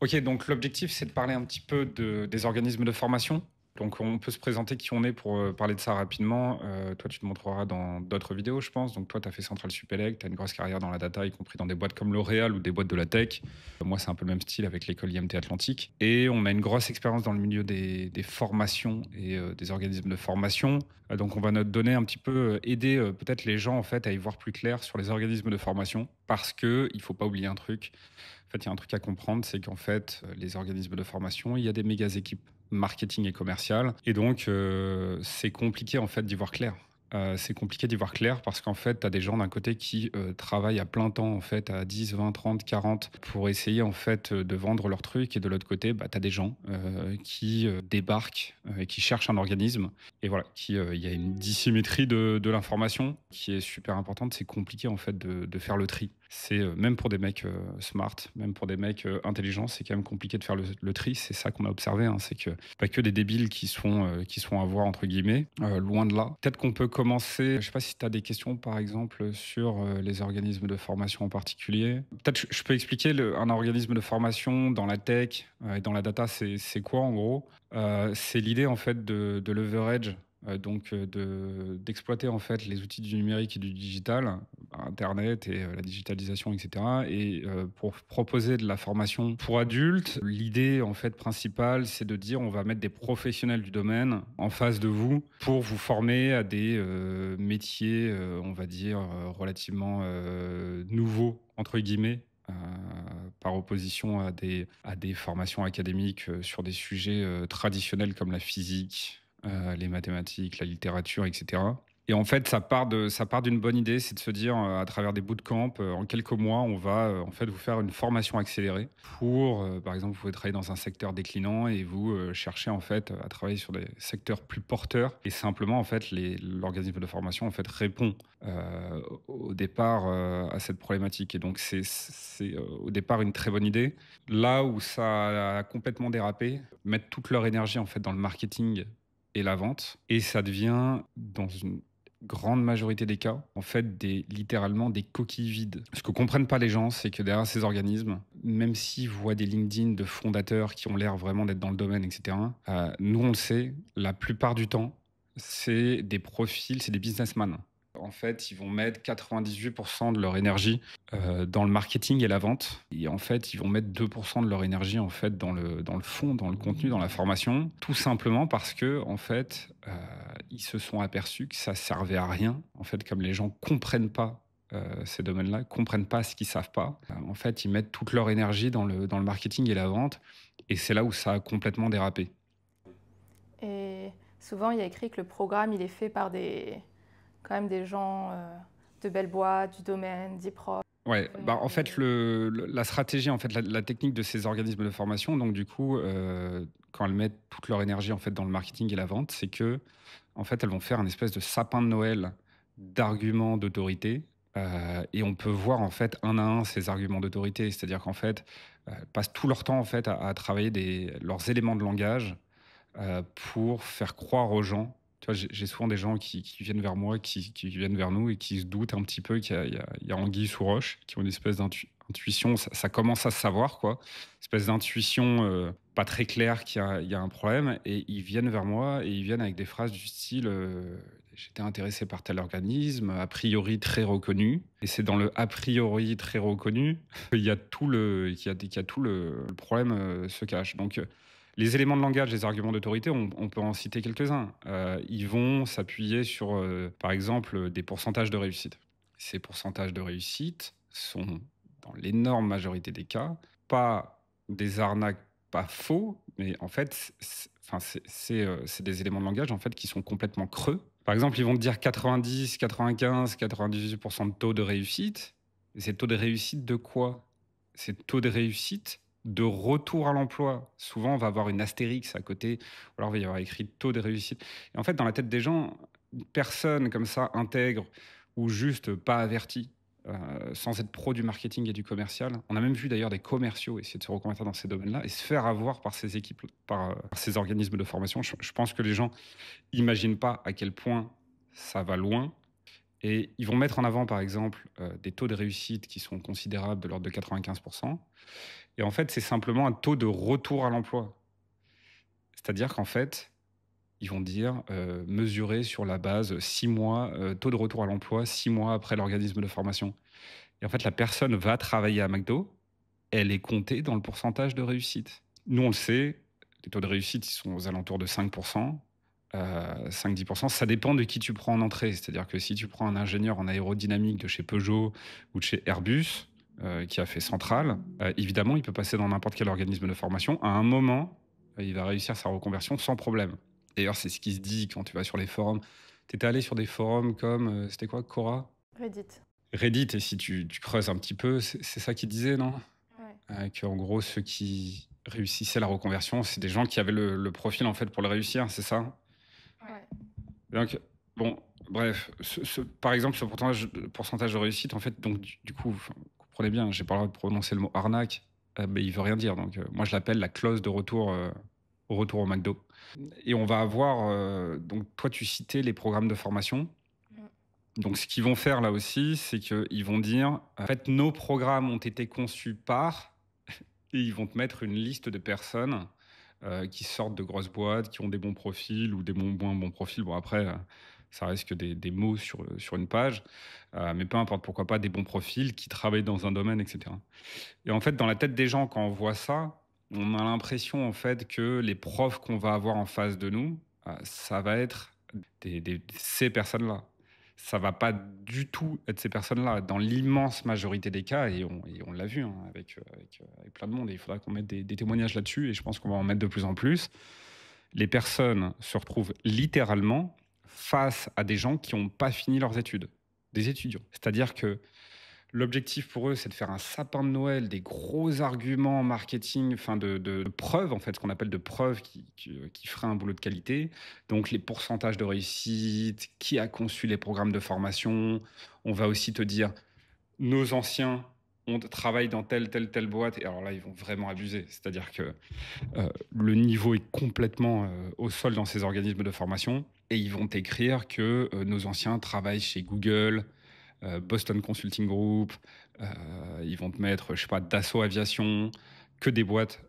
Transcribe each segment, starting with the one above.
Ok, donc l'objectif, c'est de parler un petit peu des organismes de formation. Donc on peut se présenter qui on est pour parler de ça rapidement. Toi, tu te montreras dans d'autres vidéos, je pense. Donc toi, tu as fait Central Supélec, tu as une grosse carrière dans la data, y compris dans des boîtes comme L'Oréal ou des boîtes de la tech. Moi, c'est un peu le même style avec l'école IMT Atlantique. Et on a une grosse expérience dans le milieu des formations et des organismes de formation. Donc on va notre donner un petit peu, aider peut-être les gens en fait à y voir plus clair sur les organismes de formation. Parce que il faut pas oublier un truc. En fait, il y a un truc à comprendre, c'est qu'en fait, les organismes de formation, il y a des méga équipes marketing et commerciales. Et donc, c'est compliqué en fait d'y voir clair. C'est compliqué d'y voir clair parce qu'en fait, tu as des gens d'un côté qui travaillent à plein temps, en fait, à 10, 20, 30, 40, pour essayer en fait de vendre leur truc. Et de l'autre côté, bah, tu as des gens qui débarquent et qui cherchent un organisme. Et voilà, il y a une dissymétrie de l'information qui est super importante. C'est compliqué en fait de faire le tri. C'est même pour des mecs smart, même pour des mecs intelligents, c'est quand même compliqué de faire le tri. C'est ça qu'on a observé, hein, c'est que pas que des débiles qui sont à voir entre guillemets, loin de là. Peut-être qu'on peut commencer. Je sais pas si tu as des questions par exemple sur les organismes de formation en particulier. Peut-être je peux expliquer un organisme de formation dans la tech et dans la data, c'est quoi en gros. C'est l'idée en fait de leverage, d'exploiter en fait les outils du numérique et du digital, Internet et la digitalisation, etc. Et pour proposer de la formation pour adultes, l'idée en fait principale, c'est de dire on va mettre des professionnels du domaine en face de vous pour vous former à des métiers, on va dire, relativement nouveaux, entre guillemets, par opposition à des formations académiques sur des sujets traditionnels comme la physique, les mathématiques, la littérature, etc. Et en fait, ça part d'une bonne idée, c'est de se dire, à travers des bootcamps, en quelques mois, on va en fait vous faire une formation accélérée pour, par exemple, vous pouvez travailler dans un secteur déclinant et vous cherchez en fait à travailler sur des secteurs plus porteurs. Et simplement, en fait, l'organisme de formation en fait répond au départ à cette problématique. Et donc, c'est au départ une très bonne idée. Là où ça a complètement dérapé, mettre toute leur énergie en fait dans le marketing et la vente. Et ça devient, dans une grande majorité des cas, en fait, littéralement des coquilles vides. Ce que comprennent pas les gens, c'est que derrière ces organismes, même s'ils voient des LinkedIn de fondateurs qui ont l'air vraiment d'être dans le domaine, etc., nous, on le sait, la plupart du temps, c'est des profils, c'est des businessmen. En fait, ils vont mettre 98% de leur énergie dans le marketing et la vente. Et en fait, ils vont mettre 2% de leur énergie en fait dans le fond, dans le contenu, dans la formation, tout simplement parce que en fait, ils se sont aperçus que ça servait à rien. En fait, comme les gens comprennent pas ces domaines-là, comprennent pas ce qu'ils savent pas, en fait, ils mettent toute leur énergie dans le marketing et la vente. Et c'est là où ça a complètement dérapé. Et souvent, il y a écrit que le programme, il est fait par quand même des gens de belles boîtes, du domaine, d'e-prof. Ouais, bah en fait la stratégie, en fait la technique de ces organismes de formation, donc du coup, quand elles mettent toute leur énergie en fait dans le marketing et la vente, c'est que en fait elles vont faire un espèce de sapin de Noël d'arguments d'autorité, et on peut voir en fait un à un ces arguments d'autorité, c'est-à-dire qu'en fait elles passent tout leur temps en fait à travailler leurs éléments de langage pour faire croire aux gens. Tu vois, j'ai souvent des gens qui viennent vers moi, qui viennent vers nous et qui se doutent un petit peu qu'il y a anguille sous roche, qui ont une espèce d'intuition. Ça commence à se savoir, quoi. Une espèce d'intuition pas très claire il y a un problème. Et ils viennent vers moi et ils viennent avec des phrases du style j'étais intéressé par tel organisme, a priori très reconnu. Et c'est dans le a priori très reconnu qu'il y a qu'il y a tout le problème se cache. Donc, les éléments de langage, les arguments d'autorité, on peut en citer quelques-uns. Ils vont s'appuyer sur, par exemple, des pourcentages de réussite. Ces pourcentages de réussite sont, dans l'énorme majorité des cas, pas des arnaques, pas faux, mais en fait, c'est des éléments de langage en fait qui sont complètement creux. Par exemple, ils vont te dire 90, 95, 98% de taux de réussite. Et c'est taux de réussite de quoi? C'est taux de réussite de retour à l'emploi. Souvent, on va avoir une astérix à côté, ou alors il va y avoir écrit taux de réussite. Et en fait, dans la tête des gens, une personne comme ça, intègre ou juste pas avertie, sans être pro du marketing et du commercial. On a même vu d'ailleurs des commerciaux essayer de se reconvertir dans ces domaines-là et se faire avoir par ces équipes, par ces organismes de formation. Je pense que les gens imaginent pas à quel point ça va loin Et ils vont mettre en avant, par exemple, des taux de réussite qui sont considérables de l'ordre de 95%. Et en fait, c'est simplement un taux de retour à l'emploi. C'est-à-dire qu'en fait, ils vont dire mesurer sur la base 6 mois, taux de retour à l'emploi 6 mois après l'organisme de formation. Et en fait, la personne va travailler à McDo, elle est comptée dans le pourcentage de réussite. Nous, on le sait, les taux de réussite, ils sont aux alentours de 5%, 5-10%. Ça dépend de qui tu prends en entrée. C'est-à-dire que si tu prends un ingénieur en aérodynamique de chez Peugeot ou de chez Airbus, qui a fait Centrale, évidemment, il peut passer dans n'importe quel organisme de formation. À un moment, il va réussir sa reconversion sans problème. D'ailleurs, c'est ce qui se dit quand tu vas sur les forums. Tu étais allé sur des forums comme, c'était quoi, Quora? Reddit. Reddit, et si tu creuses un petit peu, c'est ça qu'il disait, non? Ouais. Qu'en gros, ceux qui réussissaient la reconversion, c'est des gens qui avaient le profil en fait pour le réussir, c'est ça? Ouais. Donc, bon, bref, par exemple, ce pourcentage de réussite, en fait, donc du coup, enfin, vous comprenez bien, j'ai pas le droit de prononcer le mot arnaque, mais il veut rien dire. Donc, moi, je l'appelle la clause de retour, au retour au McDo. Et on va avoir, donc, toi, tu citais les programmes de formation. Mm. Donc, ce qu'ils vont faire là aussi, c'est qu'ils vont dire, en fait, nos programmes ont été conçus par, et ils vont te mettre une liste de personnes qui sortent de grosses boîtes, qui ont des bons profils ou des moins bons profils. Bon, après, ça reste que des mots sur une page, mais peu importe, pourquoi pas des bons profils qui travaillent dans un domaine, etc. Et en fait, dans la tête des gens, quand on voit ça, on a l'impression en fait que les profs qu'on va avoir en face de nous, ça va être ces personnes-là. Ça va pas du tout être ces personnes-là. Dans l'immense majorité des cas, et on l'a vu hein, avec plein de monde, et il faudra qu'on mette des témoignages là-dessus, et je pense qu'on va en mettre de plus en plus. Les personnes se retrouvent littéralement face à des gens qui n'ont pas fini leurs études, des étudiants. C'est-à-dire que l'objectif pour eux, c'est de faire un sapin de Noël, des gros arguments marketing, enfin de preuves, en fait, ce qu'on appelle de preuves qui feraient un boulot de qualité. Donc les pourcentages de réussite, qui a conçu les programmes de formation. On va aussi te dire, nos anciens travaillent dans telle boîte. Et alors là, ils vont vraiment abuser. C'est-à-dire que le niveau est complètement au sol dans ces organismes de formation. Et ils vont t'écrire que nos anciens travaillent chez Google, Boston Consulting Group, ils vont te mettre, je sais pas, Dassault Aviation, que des boîtes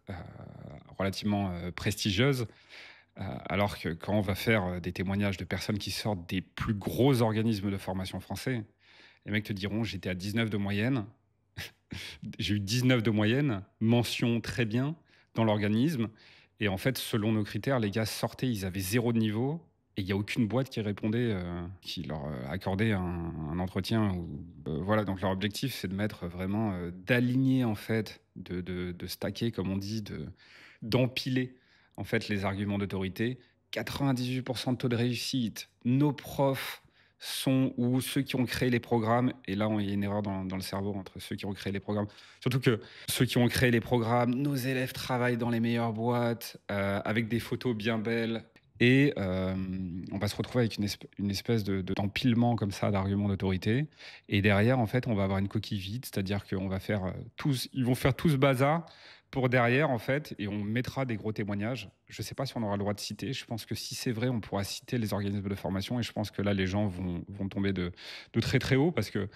relativement prestigieuses. Alors que quand on va faire des témoignages de personnes qui sortent des plus gros organismes de formation français, les mecs te diront j'étais à 19 de moyenne, j'ai eu 19 de moyenne, mention très bien dans l'organisme. Et en fait, selon nos critères, les gars sortaient, ils avaient 0 de niveau. Et il n'y a aucune boîte qui répondait, qui leur accordait un entretien. Voilà, donc leur objectif, c'est de mettre vraiment, d'aligner en fait, de stacker, comme on dit, d'empiler en fait les arguments d'autorité. 98% de taux de réussite. Nos profs sont ou ceux qui ont créé les programmes. Et là, il y a une erreur dans le cerveau entre ceux qui ont créé les programmes. Surtout que ceux qui ont créé les programmes, nos élèves travaillent dans les meilleures boîtes, avec des photos bien belles. Et on va se retrouver avec une espèce d'empilement comme ça d'arguments d'autorité. Et derrière, en fait, on va avoir une coquille vide, c'est-à-dire qu'ils vont faire tout ce bazar pour derrière, en fait, et on mettra des gros témoignages. Je ne sais pas si on aura le droit de citer. Je pense que si c'est vrai, on pourra citer les organismes de formation. Et je pense que là, les gens vont tomber de très très haut parce que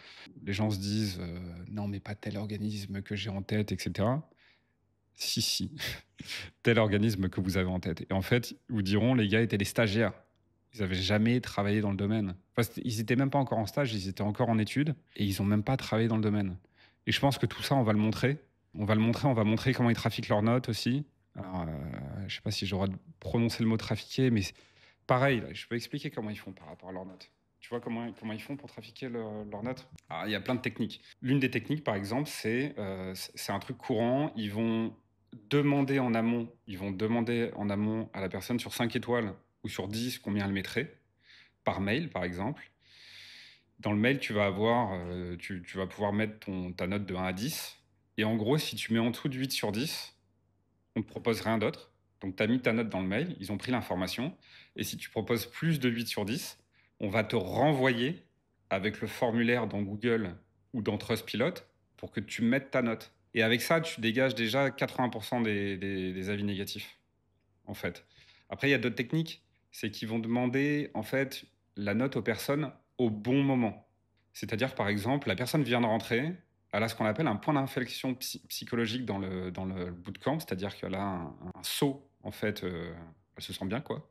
les gens se disent non, mais pas tel organisme que j'ai en tête, etc. Si, si, tel organisme que vous avez en tête. Et en fait, ils vous diront, les gars étaient des stagiaires. Ils n'avaient jamais travaillé dans le domaine. Enfin, ils n'étaient même pas encore en stage, ils étaient encore en études et ils n'ont même pas travaillé dans le domaine. Et je pense que tout ça, on va le montrer. On va le montrer, on va montrer comment ils trafiquent leurs notes aussi. Alors, je ne sais pas si j'aurais prononcé le mot trafiquer, mais pareil, là, je peux expliquer comment ils font par rapport à leurs notes. Tu vois comment ils font pour trafiquer leurs notes? Alors, il y a plein de techniques. L'une des techniques, par exemple, c'est un truc courant. Ils vont demander en amont à la personne sur 5 étoiles ou sur 10 combien elle mettrait, par mail, par exemple. Dans le mail, tu vas pouvoir mettre ta note de 1 à 10. Et en gros, si tu mets en dessous de 8 sur 10, on ne te propose rien d'autre. Donc, tu as mis ta note dans le mail, ils ont pris l'information. Et si tu proposes plus de 8 sur 10, on va te renvoyer avec le formulaire dans Google ou dans Trustpilot pour que tu mettes ta note. Et avec ça, tu dégages déjà 80% des avis négatifs, en fait. Après, il y a d'autres techniques. C'est qu'ils vont demander, en fait, la note aux personnes au bon moment. C'est-à-dire, par exemple, la personne vient de rentrer, elle a ce qu'on appelle un point d'inflexion psychologique dans le bootcamp, c'est-à-dire qu'elle a un saut, en fait, elle se sent bien, quoi.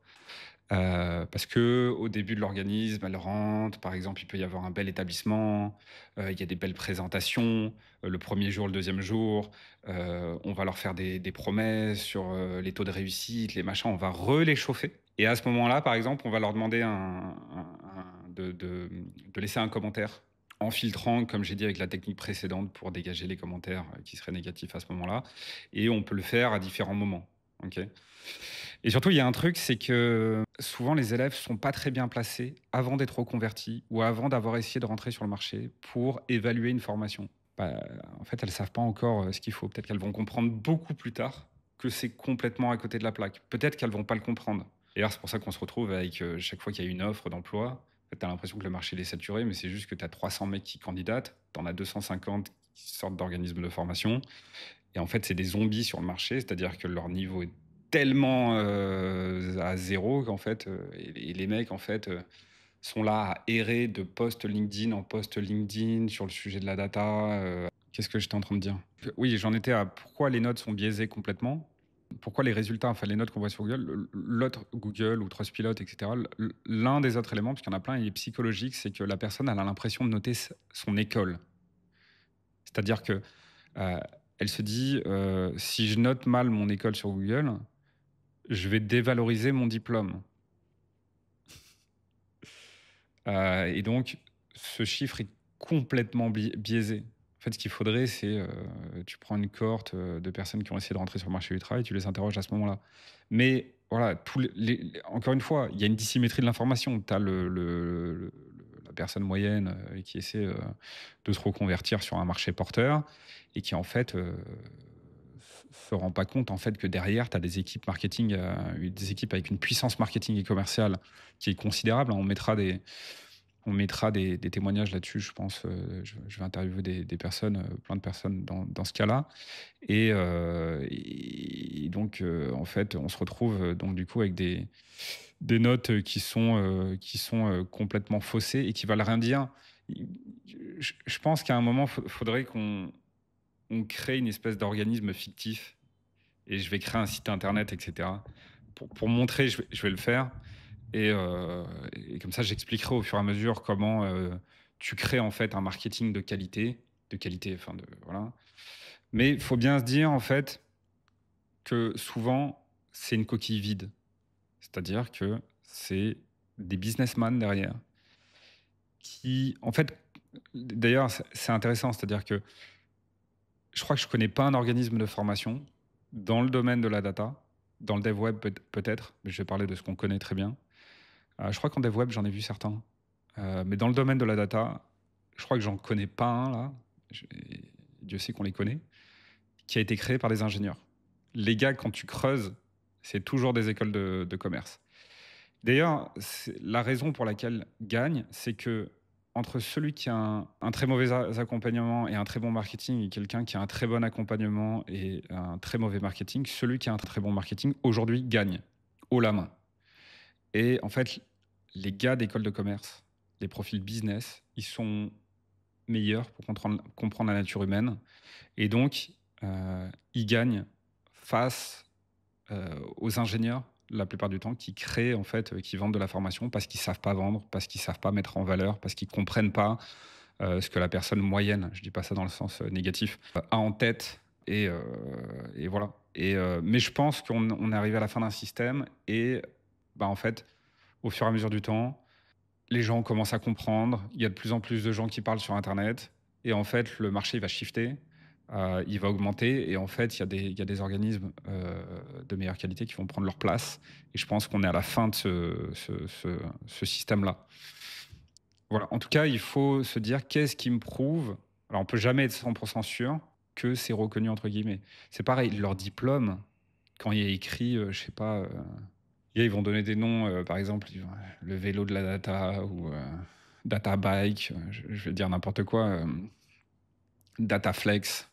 Parce que au début de l'organisme, elle rentre, par exemple, il peut y avoir un bel établissement, il y a des belles présentations, le premier jour, le deuxième jour, on va leur faire des promesses sur, les taux de réussite, les machins, on va les chauffer et à ce moment-là, par exemple, on va leur demander de laisser un commentaire en filtrant, comme j'ai dit avec la technique précédente, pour dégager les commentaires, qui seraient négatifs à ce moment-là et on peut le faire à différents moments, OK? Et surtout, il y a un truc, c'est que souvent les élèves sont pas très bien placés avant d'être reconvertis ou avant d'avoir essayé de rentrer sur le marché pour évaluer une formation. Bah, en fait, elles savent pas encore ce qu'il faut. Peut-être qu'elles vont comprendre beaucoup plus tard que c'est complètement à côté de la plaque. Peut-être qu'elles vont pas le comprendre. D'ailleurs, c'est pour ça qu'on se retrouve avec chaque fois qu'il y a une offre d'emploi, en fait, tu as l'impression que le marché il est saturé, mais c'est juste que tu as 300 mecs qui candidatent, tu en as 250 qui sortent d'organismes de formation. Et en fait, c'est des zombies sur le marché, c'est-à-dire que leur niveau est tellement à zéro qu'en fait, et les mecs, en fait, sont là à errer de post LinkedIn en post LinkedIn sur le sujet de la data. Qu'est-ce que j'étais en train de dire? Oui, j'en étais à pourquoi les notes sont biaisées complètement. Pourquoi les résultats, enfin les notes qu'on voit sur Google, l'autre Google ou Trustpilot, etc., l'un des autres éléments, puisqu'il y en a plein, il est psychologique, c'est que la personne elle a l'impression de noter son école. C'est-à-dire que euh, elle se dit, si je note mal mon école sur Google, je vais dévaloriser mon diplôme. Et donc, ce chiffre est complètement biaisé. En fait, ce qu'il faudrait, c'est tu prends une cohorte de personnes qui ont essayé de rentrer sur le marché du travail, tu les interroges à ce moment-là. Mais voilà, encore une fois, il y a une dissymétrie de l'information. Tu as la personne moyenne qui essaie de se reconvertir sur un marché porteur et qui, en fait, se rend pas compte en fait que derrière, tu as des équipes marketing, des équipes avec une puissance marketing et commerciale qui est considérable. On mettra des témoignages là-dessus, je pense. Je vais interviewer des personnes, plein de personnes dans ce cas-là. Et donc, en fait, on se retrouve donc du coup avec des notes qui sont complètement faussées et qui valent rien dire. Je pense qu'à un moment, il faudrait qu'on crée une espèce d'organisme fictif et je vais créer un site internet, etc. Pour montrer, je vais le faire. Et comme ça, j'expliquerai au fur et à mesure comment tu crées en fait un marketing de qualité, enfin voilà. Mais il faut bien se dire en fait que souvent c'est une coquille vide, c'est-à-dire que c'est des businessmen derrière qui, en fait, d'ailleurs c'est intéressant, c'est-à-dire que je crois que je connais pas un organisme de formation dans le domaine de la data, dans le dev web peut-être, mais je vais parler de ce qu'on connaît très bien. Je crois qu'en dev web, j'en ai vu certains. Mais dans le domaine de la data, je crois que j'en connais pas un là. Dieu sait qu'on les connaît, qui a été créé par des ingénieurs. Les gars, quand tu creuses, c'est toujours des écoles de commerce. D'ailleurs, la raison pour laquelle gagne, c'est que entre celui qui a un très mauvais accompagnement et un très bon marketing et quelqu'un qui a un très bon accompagnement et un très mauvais marketing, celui qui a un très bon marketing aujourd'hui gagne haut la main. Et en fait, les gars d'école de commerce, les profils business, ils sont meilleurs pour comprendre la nature humaine. Et donc, ils gagnent face aux ingénieurs, la plupart du temps, qui créent, en fait, qui vendent de la formation parce qu'ils ne savent pas vendre, parce qu'ils ne savent pas mettre en valeur, parce qu'ils ne comprennent pas ce que la personne moyenne, je ne dis pas ça dans le sens négatif, a en tête. Et voilà. Mais je pense qu'on est arrivé à la fin d'un système et, bah, en fait, au fur et à mesure du temps, les gens commencent à comprendre. Il y a de plus en plus de gens qui parlent sur Internet. Et en fait, le marché va shifter, il va augmenter. Et en fait, il y a des organismes de meilleure qualité qui vont prendre leur place. Et je pense qu'on est à la fin de ce système-là. Voilà. En tout cas, il faut se dire qu'est-ce qui me prouve. Alors, on peut jamais être 100% sûr que c'est reconnu, entre guillemets. C'est pareil, leur diplôme, quand il y a écrit, je sais pas, ils vont donner des noms, par exemple, le vélo de la data ou data bike, je vais dire n'importe quoi, dataflex.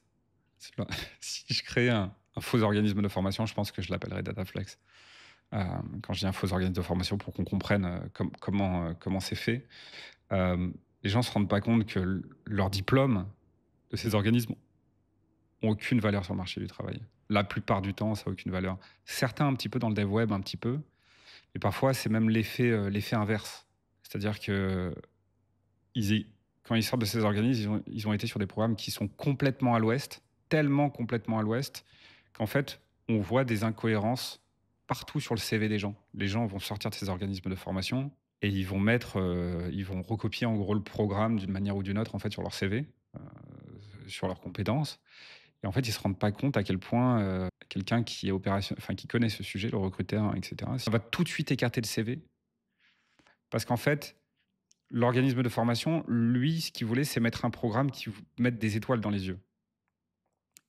Si je crée un faux organisme de formation, je pense que je l'appellerais dataflex. Quand je dis un faux organisme de formation, pour qu'on comprenne comment c'est fait. les gens se rendent pas compte que leurs diplômes de ces organismes ont aucune valeur sur le marché du travail. La plupart du temps, ça n'a aucune valeur. Certains un petit peu dans le dev web, un petit peu, mais parfois c'est même l'effet inverse. C'est-à-dire que quand ils sortent de ces organismes, ils ont été sur des programmes qui sont complètement à l'ouest, tellement complètement à l'ouest, qu'en fait, on voit des incohérences partout sur le CV des gens. Les gens vont sortir de ces organismes de formation et ils vont recopier en gros le programme d'une manière ou d'une autre en fait sur leur CV, sur leurs compétences. Et en fait, ils se rendent pas compte à quel point quelqu'un qui est qui connaît ce sujet, le recruteur, etc., ça va tout de suite écarter le CV parce qu'en fait, l'organisme de formation, lui, ce qu'il voulait, c'est mettre un programme qui vous mette des étoiles dans les yeux.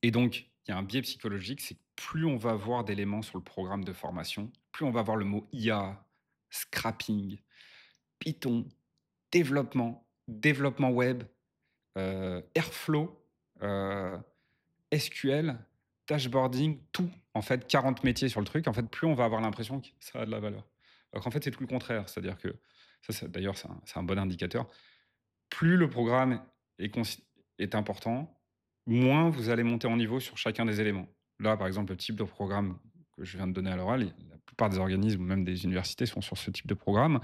Et donc, il y a un biais psychologique, c'est que plus on va voir d'éléments sur le programme de formation, plus on va voir le mot IA, scrapping, Python, développement web, Airflow, euh, SQL, dashboarding, tout. En fait, 40 métiers sur le truc. En fait, plus on va avoir l'impression que ça a de la valeur. Alors qu'en fait, c'est tout le contraire. C'est-à-dire que, d'ailleurs, c'est un bon indicateur. Plus le programme est important, moins vous allez monter en niveau sur chacun des éléments. Là, par exemple, le type de programme que je viens de donner à l'oral, la plupart des organismes ou même des universités sont sur ce type de programme.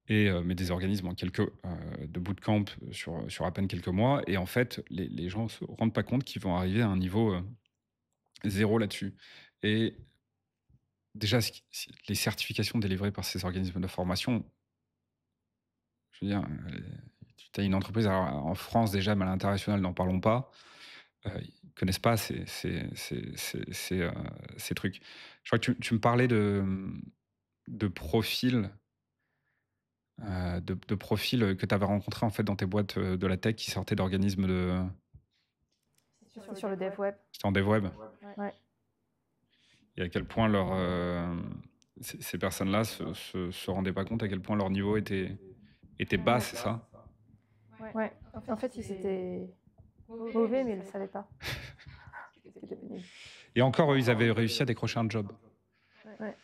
Mais des organismes en de bootcamp sur à peine quelques mois. Et en fait, les gens ne se rendent pas compte qu'ils vont arriver à un niveau zéro là-dessus. Et déjà, les certifications délivrées par ces organismes de formation, je veux dire, tu as une entreprise en France déjà, mais à l'international, n'en parlons pas. Ils ne connaissent pas ces trucs. Je crois que tu me parlais de profils de profils que tu avais rencontrés en fait dans tes boîtes de la tech qui sortaient d'organismes de. C'est sur le dev web. C'était en dev web. Ouais. Et à quel point ces personnes-là se rendaient pas compte à quel point leur niveau était bas, c'est ça? Ouais. En fait, ils étaient mauvais, mais ils ne le savaient pas. C'était pénible. Et encore, eux, ils avaient réussi à décrocher un job. Ouais.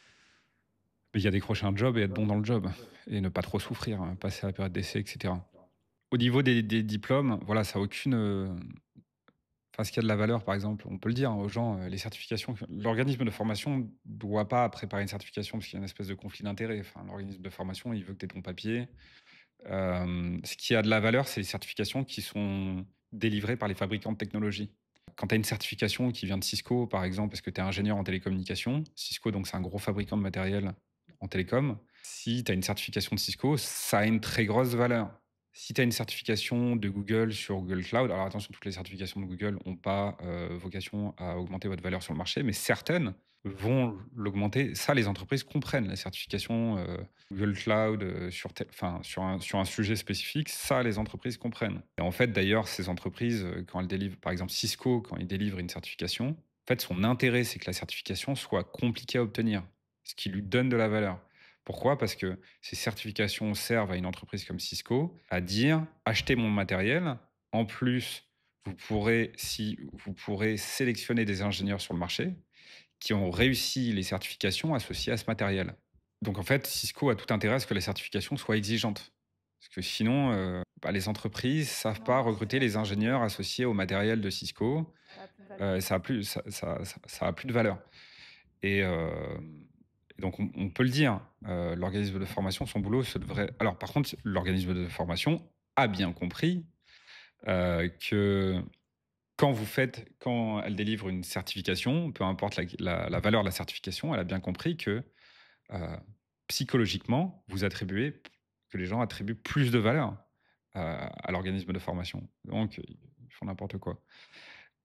Mais il y a décrocher un job et être bon dans le job. Et ne pas trop souffrir, hein, passer la période d'essai, etc. Au niveau des diplômes, voilà, ça n'a aucune. Enfin, ce qui a de la valeur, par exemple, on peut le dire aux gens, les certifications. L'organisme de formation ne doit pas préparer une certification parce qu'il y a une espèce de conflit d'intérêt. Enfin, l'organisme de formation, il veut que tu aies ton papier. Ce qui a de la valeur, c'est les certifications qui sont délivrées par les fabricants de technologies. Quand tu as une certification qui vient de Cisco, par exemple, parce que tu es ingénieur en télécommunication, Cisco, donc c'est un gros fabricant de matériel en télécom. Si tu as une certification de Cisco, ça a une très grosse valeur. Si tu as une certification de Google sur Google Cloud, alors attention, toutes les certifications de Google n'ont pas vocation à augmenter votre valeur sur le marché, mais certaines vont l'augmenter. Ça, les entreprises comprennent la certification Google Cloud sur un sujet spécifique. Ça, les entreprises comprennent. Et en fait, d'ailleurs, ces entreprises, quand elles délivrent, par exemple Cisco, quand ils délivrent une certification, en fait, son intérêt, c'est que la certification soit compliquée à obtenir, ce qui lui donne de la valeur. Pourquoi? Parce que ces certifications servent à une entreprise comme Cisco à dire achetez mon matériel. En plus, vous pourrez sélectionner des ingénieurs sur le marché qui ont réussi les certifications associées à ce matériel. Donc en fait, Cisco a tout intérêt à ce que la certification soit exigeante. Parce que sinon, les entreprises ne savent pas recruter les ingénieurs associés au matériel de Cisco. Ça a plus de valeur. Et donc, on peut le dire, l'organisme de formation, son boulot, ce devrait. Alors, par contre, l'organisme de formation a bien compris que quand elle délivre une certification, peu importe la valeur de la certification, elle a bien compris que psychologiquement, que les gens attribuent plus de valeur à l'organisme de formation. Donc, ils font n'importe quoi.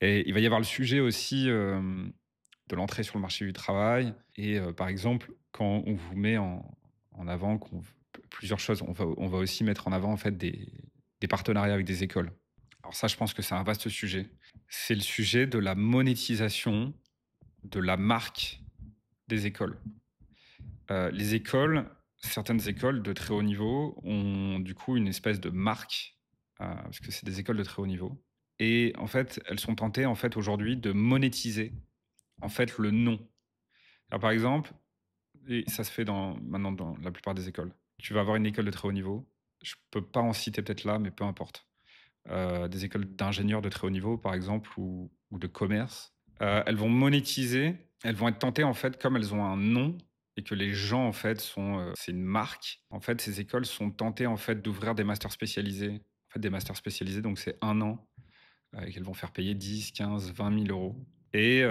Et il va y avoir le sujet aussi de l'entrée sur le marché du travail. Et par exemple, quand on vous met en avant plusieurs choses, on va aussi mettre en avant en fait des partenariats avec des écoles. Alors ça, je pense que c'est un vaste sujet. C'est le sujet de la monétisation de la marque des écoles. Certaines écoles de très haut niveau ont du coup une espèce de marque, parce que c'est des écoles de très haut niveau. Et en fait, elles sont tentées en fait aujourd'hui de monétiser en fait le nom. Alors, par exemple, et ça se fait maintenant dans la plupart des écoles. Tu vas avoir une école de très haut niveau, Je peux pas en citer peut-être là, mais peu importe. Des écoles d'ingénieurs de très haut niveau, par exemple, ou de commerce. Elles vont monétiser, elles vont être tentées, en fait, comme elles ont un nom et que les gens, en fait, c'est une marque. En fait, ces écoles sont tentées, en fait, d'ouvrir des masters spécialisés. En fait, des masters spécialisés, donc c'est 1 an, et qu'elles vont faire payer 10, 15, 20 000 euros. Et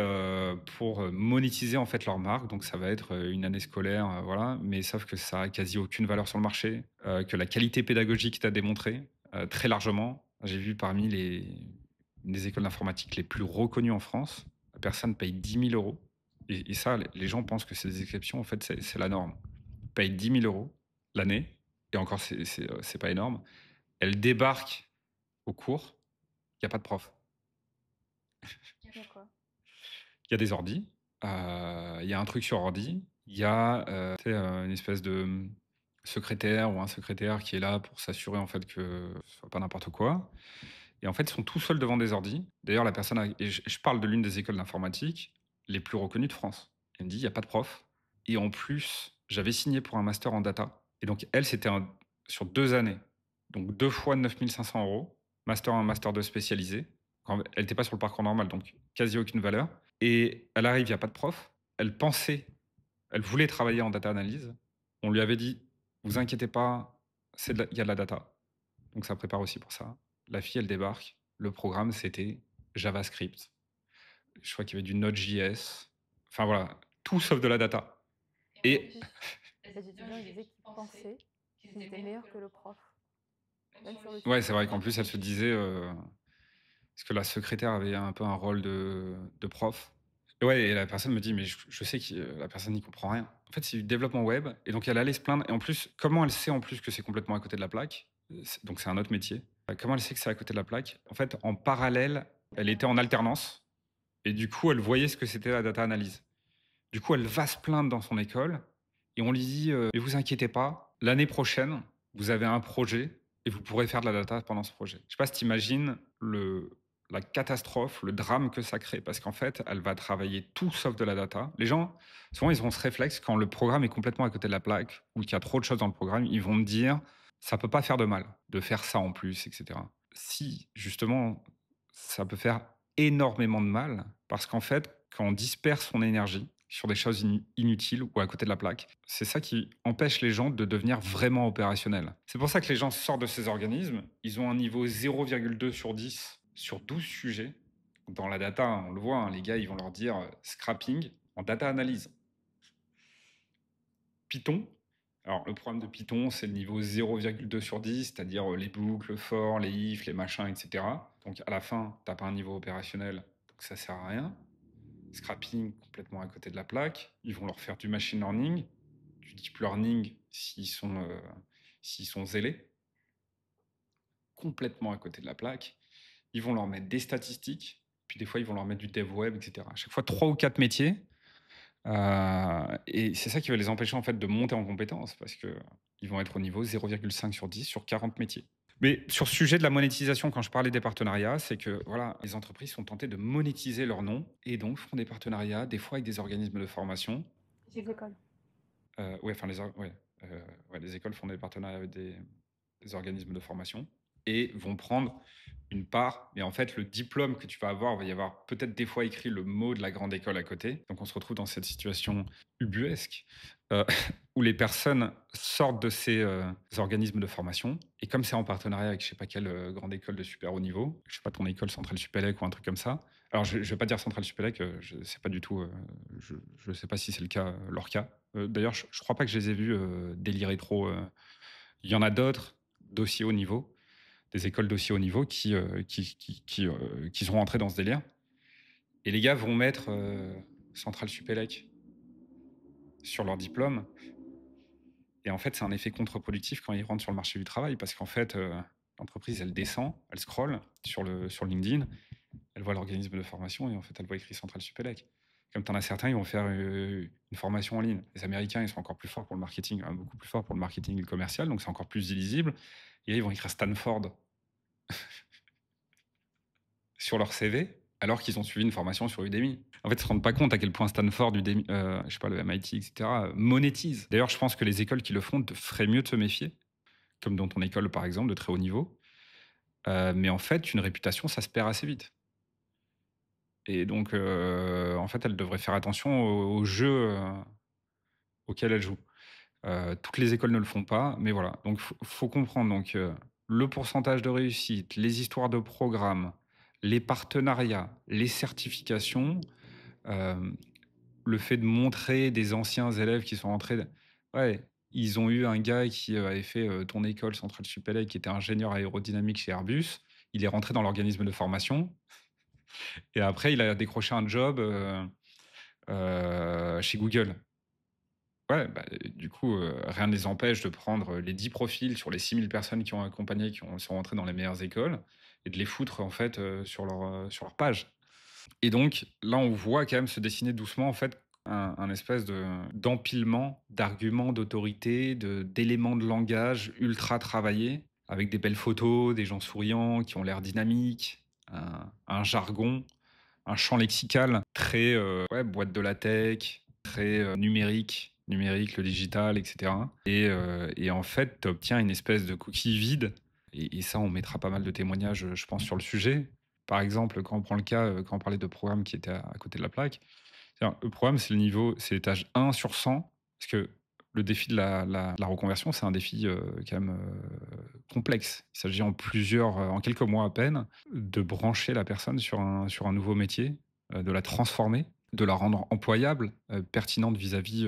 pour monétiser, en fait, leur marque, donc ça va être une année scolaire, voilà, mais sauf que ça a quasi aucune valeur sur le marché, que la qualité pédagogique t'a démontré très largement. J'ai vu parmi les écoles d'informatique les plus reconnues en France, la personne paye 10 000 euros. Et ça, les gens pensent que c'est des exceptions. En fait, c'est la norme. Paye 10 000 euros l'année, et encore, c'est pas énorme. Elle débarque au cours, il n'y a pas de prof. D'accord. Il y a des ordis, il y a un truc sur ordi, il y a tu sais, une espèce de secrétaire ou un secrétaire qui est là pour s'assurer en fait que ce soit pas n'importe quoi. Et en fait, ils sont tout seuls devant des ordis. D'ailleurs, la personne, et je parle de l'une des écoles d'informatique les plus reconnues de France. Elle me dit, il n'y a pas de prof. Et en plus, j'avais signé pour un master en data. Et donc, elle, c'était sur 2 années. Donc, 2 fois 9 500 euros. Master 1, master 2 spécialisé. Elle n'était pas sur le parcours normal, donc quasi aucune valeur. Et elle arrive, il n'y a pas de prof. Elle pensait, elle voulait travailler en data analyse. On lui avait dit, vous inquiétez pas, il y a de la data. Donc ça prépare aussi pour ça. La fille, elle débarque. Le programme, c'était JavaScript. Je crois qu'il y avait du Node.js. Enfin voilà, tout sauf de la data. Et Les étudiants, ils disaient qu'ils pensaient qu'ils étaient meilleurs que le prof, même sur le ouais, sujet. c'est vrai qu'en plus, elle se disait, parce que la secrétaire avait un peu un rôle de prof. Et ouais, et la personne me dit, mais je sais que la personne n'y comprend rien. En fait, c'est du développement web, et donc elle allait se plaindre. Et en plus, comment elle sait en plus que c'est complètement à côté de la plaque? Donc c'est un autre métier. Comment elle sait que c'est à côté de la plaque? En fait, en parallèle, elle était en alternance, et du coup, elle voyait ce que c'était la data analyse. Du coup, elle va se plaindre dans son école, et on lui dit, mais vous inquiétez pas, l'année prochaine, vous avez un projet, et vous pourrez faire de la data pendant ce projet. Je sais pas si tu imagines la catastrophe, le drame que ça crée, parce qu'en fait, elle va travailler tout sauf de la data. Les gens, souvent, ils ont ce réflexe quand le programme est complètement à côté de la plaque, ou qu'il y a trop de choses dans le programme, ils vont me dire, ça peut pas faire de mal de faire ça en plus, etc. Si, justement, ça peut faire énormément de mal, parce qu'en fait, quand on disperse son énergie sur des choses inutiles ou à côté de la plaque, c'est ça qui empêche les gens de devenir vraiment opérationnels. C'est pour ça que les gens sortent de ces organismes, ils ont un niveau 0,2 sur 10 sur 12 sujets. Dans la data, on le voit, hein, les gars, ils vont leur dire scrapping en data analyse. Python. Alors, le problème de Python, c'est le niveau 0,2 sur 10, c'est-à-dire les boucles, le for, les if, les machins, etc. Donc, à la fin, tu n'as pas un niveau opérationnel, donc ça sert à rien. Scrapping complètement à côté de la plaque. Ils vont leur faire du machine learning, du deep learning s'ils sont zélés, complètement à côté de la plaque. Ils vont leur mettre des statistiques, puis des fois ils vont leur mettre du dev web, etc. À chaque fois 3 ou 4 métiers. Et c'est ça qui va les empêcher en fait de monter en compétences, parce qu'ils vont être au niveau 0,5 sur 10 sur 40 métiers. Mais sur ce sujet de la monétisation, quand je parlais des partenariats, c'est que voilà, les entreprises sont tentées de monétiser leur nom et donc font des partenariats, des fois avec des organismes de formation. Les écoles. Ouais, enfin les écoles font des partenariats avec des organismes de formation et vont prendre une part. Mais en fait, le diplôme que tu vas avoir, il va y avoir peut-être des fois écrit le mot de la grande école à côté. Donc on se retrouve dans cette situation ubuesque euh, où les personnes sortent de ces organismes de formation. Et comme c'est en partenariat avec je sais pas quelle grande école de super haut niveau, je sais pas ton école Centrale Supélec ou un truc comme ça. Alors je vais pas dire Centrale Supélec, je sais pas du tout, je sais pas si c'est le cas, leur cas. D'ailleurs, je crois pas que je les ai vus délirer trop. Il y en a d'autres d'aussi haut niveau, des écoles d'aussi haut niveau qui sont rentrés dans ce délire. Et les gars vont mettre Centrale Supélec sur leur diplôme. Et en fait, c'est un effet contre-productif quand ils rentrent sur le marché du travail, parce qu'en fait, l'entreprise, elle descend, elle scrolle sur LinkedIn, elle voit l'organisme de formation et en fait, elle voit écrit Centrale Supélec. Comme tu en as certains, ils vont faire une formation en ligne. Les Américains, ils sont encore plus forts pour le marketing, hein, beaucoup plus forts pour le marketing commercial, donc c'est encore plus illisible. Et là, ils vont écrire Stanford sur leur CV, alors qu'ils ont suivi une formation sur Udemy. En fait, ils ne se rendent pas compte à quel point Stanford, Udemy, je sais pas, le MIT, etc., monétise. D'ailleurs, je pense que les écoles qui le font feraient mieux de se méfier. comme dans ton école par exemple, de très haut niveau. Mais en fait, une réputation, ça se perd assez vite. Et donc, en fait, elle devrait faire attention au jeu auquel elle joue. Toutes les écoles ne le font pas, mais voilà. Donc, faut comprendre donc, le pourcentage de réussite, les histoires de programmes, les partenariats, les certifications, hem, le fait de montrer des anciens élèves qui sont rentrés ouais, ils ont eu un gars qui, avait fait, ton école Centrale Supélec, qui était ingénieur aérodynamique chez Airbus. Il est rentré dans l'organisme de formation et après il a décroché un job, chez Google. Ouais, bah, du coup, rien ne les empêche de prendre les 10 profils sur les 6 000 personnes qui ont accompagné, sont rentrées dans les meilleures écoles et de les foutre en fait, sur leur page. Et donc là, on voit quand même se dessiner doucement en fait un espèce d'empilement d'arguments, d'autorité, d'éléments de langage ultra travaillés, avec des belles photos, des gens souriants qui ont l'air dynamiques, un jargon, un champ lexical très, ouais, boîte de la tech, très, numérique, le digital et cetera. Et en fait, tu obtiens une espèce de coquille vide et ça, on mettra pas mal de témoignages, je pense, sur le sujet. Par exemple, quand on prend le cas, quand on parlait de programme qui était à côté de la plaque, c'est-à-dire le programme, c'est l'étage 1 sur 100 parce que le défi de la reconversion, c'est un défi, quand même, complexe. Il s'agit en quelques mois à peine, de brancher la personne sur un nouveau métier, de la transformer, de la rendre employable, pertinente vis-à-vis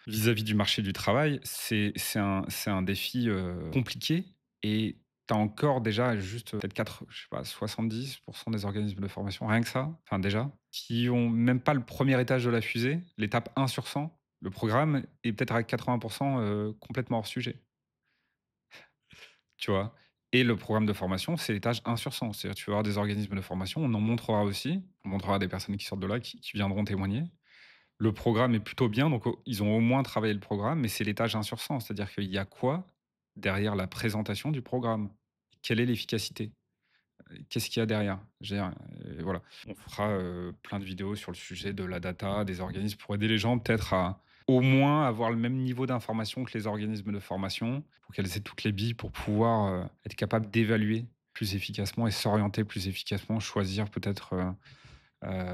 du marché du travail. C'est un défi, compliqué et tu as encore déjà juste, peut-être 4 je sais pas, 70 des organismes de formation, rien que ça, enfin déjà, qui ont même pas le premier étage de la fusée, l'étape 1 sur 100. Le programme est peut-être à 80 complètement hors sujet. Tu vois? Et le programme de formation, c'est l'étage 1 sur 100. C'est-à-dire, tu vas avoir des organismes de formation, on en montrera aussi. On montrera des personnes qui sortent de là, qui viendront témoigner. Le programme est plutôt bien, donc ils ont au moins travaillé le programme, mais c'est l'étage 1 sur 100. C'est-à-dire qu'il y a quoi derrière la présentation du programme? Quelle est l'efficacité? Qu'est-ce qu'il y a derrière? Voilà. On fera, plein de vidéos sur le sujet de la data, des organismes pour aider les gens peut-être à, au moins, avoir le même niveau d'information que les organismes de formation, pour qu'elles aient toutes les billes pour pouvoir, être capables d'évaluer plus efficacement et s'orienter plus efficacement, choisir peut-être,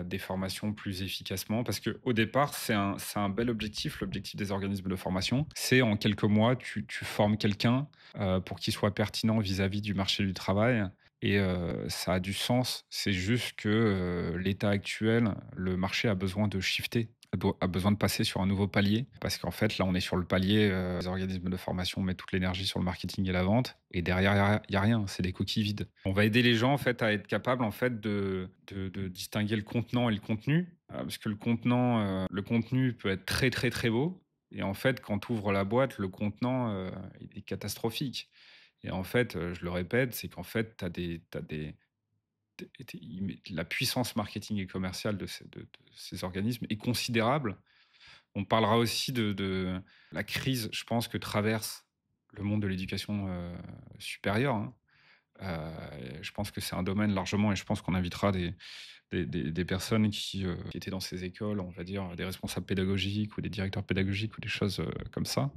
des formations plus efficacement. Parce qu'au départ, c'est un bel objectif, l'objectif des organismes de formation. C'est en quelques mois, tu formes quelqu'un pour qu'il soit pertinent vis-à-vis du marché du travail. Et ça a du sens. C'est juste que l'état actuel, le marché a besoin de shifter, a besoin de passer sur un nouveau palier. Parce qu'en fait, là, on est sur le palier, les organismes de formation mettent toute l'énergie sur le marketing et la vente. Et derrière, il y a rien. C'est des coquilles vides. On va aider les gens en fait, à être capables en fait, de distinguer le contenant et le contenu. Parce que le contenu peut être très, très, très beau. Et en fait, quand tu ouvres la boîte, le contenant, il est catastrophique. Et en fait, je le répète, c'est qu'en fait, tu as des la puissance marketing et commerciale de ces organismes est considérable. On parlera aussi de la crise, je pense, que traverse le monde de l'éducation, supérieure, hein. Je pense que c'est un domaine largement et je pense qu'on invitera des personnes qui étaient dans ces écoles, on va dire, des responsables pédagogiques ou des directeurs pédagogiques ou des choses, comme ça.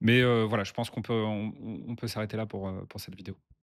Mais voilà, je pense qu'on peut s'arrêter là pour cette vidéo.